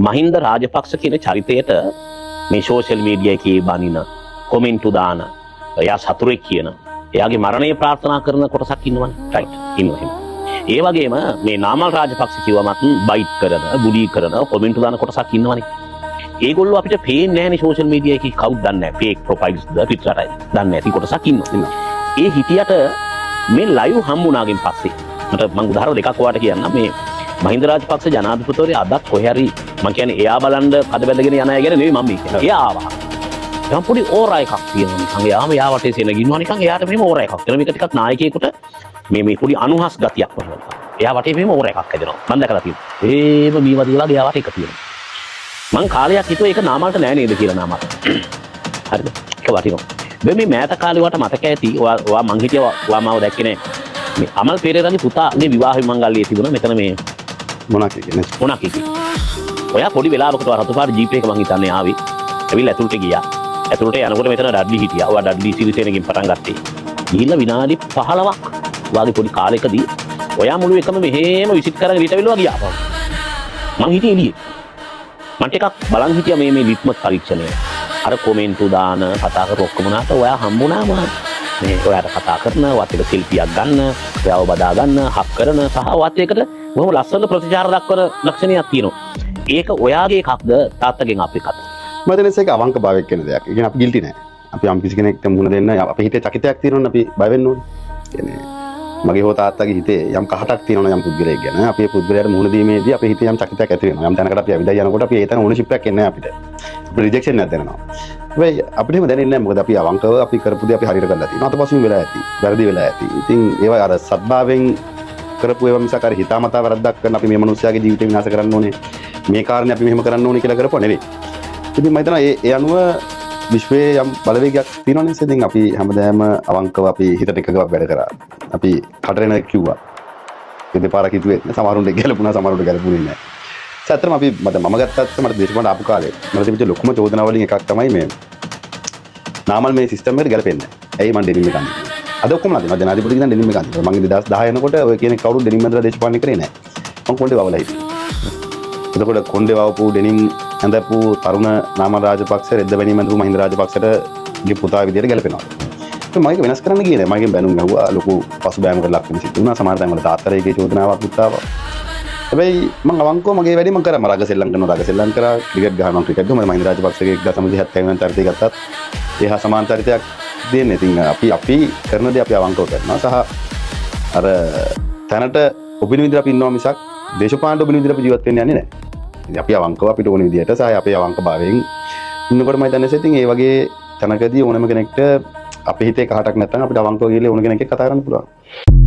මහින්ද රාජපක්ෂ කියන චරිතයට මේ සෝෂල් මීඩියා එකේ බනින කොමෙන්ට් දාන එයා සතුරෙක් කියන එයාගේ මරණය ප්‍රාර්ථනා කරන කොටසක් ඉන්නවනේ රයිට් ඉන්නවා ඒ වගේම මේ නාමල් රාජපක්ෂ කිව්වමත් බයිට් කරන බුලී කරන කොමෙන්ට් දාන කොටසක් ඉන්නවනේ ඒගොල්ලෝ අපිට පේන්නේ නැහැනේ සෝෂල් මීඩියා එකේ කවුද දන්නේ නැහැ ෆේක් ප්‍රොෆයිල්ස් ද පිටරටයි දන්නේ නැති කොටසක් ඉන්නවා ඒ හිටියට මේ ලයිව් හම්බුණාගෙන් පස්සේ මට මම උදාහරණ දෙකක් ඔයාලට කියන්නම් මේ මහින්ද රාජපක්ෂ ජනාධිපතිවරයා අදත් කොහේ හරි මම කියන්නේ එයා බලන්න කඩ බැඳගෙන යන අය ගැන නෙවෙයි මම කියන්නේ. එයා ආවා. දැන් පොඩි ඕරා එකක් තියෙනවා නිකන්. එයාම යා වටේ සෙන ගින්නවා නිකන් එයාට මෙහෙම ඕරා එකක්. එතන මේක ටිකක් නායකයෙකුට මේ පොඩි අනුහස් ගතියක් වගේ. එයා වටේ මෙහෙම ඕරා එකක් හැදෙනවා. මම දැකලා තියෙනවා. ඒම මීවදී වගේ එයා වටේ එක තියෙනවා. මං කාලයක් හිතුවා ඒක නාමල්ට නෑ නේද කියලා නාමල්. හරිද? ඒක වටිනවා. මේ මෑත කාලේ වට මතක ඇති. ඔයා මං හිටියා ඔයා මාව දැක්කේ නෑ. මේ අමල් පෙරේරාගේ පුතාගේ විවාහ මංගල්‍යය තිබුණා මෙතන මේ මොනක් කියන්නේ. ඔයා පොඩි වෙලාවකට රතුපාට ජීප් එක මං හිතන්නේ ආවේ. ඇවිල්ලා ඇතුළට ගියා. ඇතුළට යනකොට මෙතන ඩඩ්ලි හිටියා. ඔයා ඩඩ්ලි සිරිසේනගෙන් පටන් ගත්තේ. ගිහිල්ලා විනාඩි 15ක් වාගේ පොඩි කාලයකදී ඔයා මුළු එකම මෙහෙම විසිට් කරගෙන ඊටවිල්ලා ගියා. මං හිටියේ එළියේ. මම ටිකක් බලන් හිටියා මේ ලිට්මස් පරීක්ෂණය. අර කොමෙන්ට් දාන කතා කර ඔක්කොම නාට ඔයා හම්බුණා මොනවද? මේ ඔයාට කතා කරන වත් එක සෙල්ෆියක් ගන්න, ඔයාව බදා ගන්න, හක් කරන සහ වත් එකට බොහොම ලස්සන ප්‍රතිචාර දක්වන ලක්ෂණයක් තියෙනවා. ඒක ඔයාගේ එකක්ද තාත්තගෙන් අපේ එකක්ද? මම දැනස් එක අවංක භාවයක් කියන දෙයක්. ඒ කියන්නේ අපි ගිල්ටි නෑ. අපි යම් කිසි කෙනෙක්ට මුණ දෙන්න අපේ හිතේ චකිතයක් තියෙනවනේ අපි බය වෙන්න ඕනේ. කියන්නේ මගේ හෝ තාත්තගේ හිතේ යම් කහටක් තියෙනවා යම් පුද්ගලයෙක් ගැන. අපි ඒ පුද්ගලයාට මුණ දීමේදී අපේ හිතේ යම් චකිතයක් ඇති වෙනවා. යම් තැනකට අපි ඇවිදලා යනකොට අපි ඒ තැන ඕනර්ෂිප් එකක් එන්නේ නැහැ අපිට. අපිට රිජෙක්ෂන් එකක් දැනෙනවා. හැබැයි අපිට එහෙම දැනෙන්නේ නැහැ. මොකද අපි අවංකව අපි කරපු දේ අපි හරියට කරලා තියෙනවා. අතපසුම වෙලා ඇති. වැරදි වෙලා ඇති. ඉතින් ඒවා අර සත්භාවයෙන් කරපු ඒවා මිසක් අර හිතාමතා වැරද්දක් කරන අපි මේ මනුස්සයාගේ ජීවිතය විනාශ කරන්න ඕනේ. මේ කාරණේ අපි මෙහෙම කරන්න ඕනේ කියලා කරපුවා නෙවෙයි. ඉතින් මම හිතනවා ඒ අනුව විශ්වයේ යම් බලවේගයක් තියෙනවා නේද? ඉතින් අපි හැමදාම අවංකව අපි හිතට එකගව වැඩ කරා. අපි කටරෙන කිව්වා. ඒ දෙපාරක් හිතුවේ සමහරුන්ට ගැලපුණා සමහරුන්ට ගැලපුණේ නැහැ. ඇත්තටම අපි මම ගත්තත් මට දේශපාලන ආපු කාලේ මට තිබිච්ච ලොකුම චෝදනාව වලින් එකක් තමයි මේ නාමල් මේ සිස්ටම් එකට ගැලපෙන්නේ නැහැ. ඇයි මම ඩෙනිම් එක අඳින්නේ? අද ඔක්කොම අඳිනවා. ජනාධිපති කියන ඩෙනිම් එක අඳිනවා. මම 2010 යනකොට ඔය කියන කවුරුත් ඩෙනිම් ඇඳලා දේශපාලනය කරේ නැහැ. මම කොණ්ඩේ වවලා හිටියේ. එතකොට කොණ්ඩේ වවපු ඩෙනිම් ඇඳපු තරුණ නාමල් රාජපක්ෂ රෙද්ද බැනීම ඇඳපු මහින්ද රාජපක්ෂට ගේ පුතා විදියට ගැලපෙනවා. මම ඒක වෙනස් කරන්න ගියේ නැහැ. මගෙන් බැනුම් ඇහුවා ලොකු පසුබෑමකට ලක් වෙන සිද්ධ වුණා. සමහර තැන්වල තාත්තරේගේ චෝදනාවක් උත්තාවා. හැබැයි මම අවංකව මගේ වැඩේ මම කරා. මම රග සෙල්ලම් කරනවා රග සෙල්ලම් කරා. ක්‍රිකට් ගහනවා ක්‍රිකට් ගහනවා. මහින්ද රාජපක්ෂගේ 1970 වෙනි චරිතය ගත්තත් ඒහා සමාන චරිතයක් දෙන්නේ. ඉතින් අපි කරන දේ අපි අවංකව කරනවා. සහ අර තැනට ඔබින විදිහට අපි ඉන්නවා මිසක් දේශපාලන ඔබින විදිහට අපි ජීවත් වෙන්න යන්නේ නැහැ. ඉතින් අපි අවංකව අපිට ඕන විදිහට සහ අපේ අවංකභාවයෙන් ඉන්නකොට මම හිතන්නේ ඉතින් ඒ වගේ තැනකදී ඕනම කෙනෙක්ට අපේ හිතේ කහටක් නැත්නම් අපිට අවංකව ගිහලා ඕන කෙනෙක්ට කතා කරන්න පුළුවන්.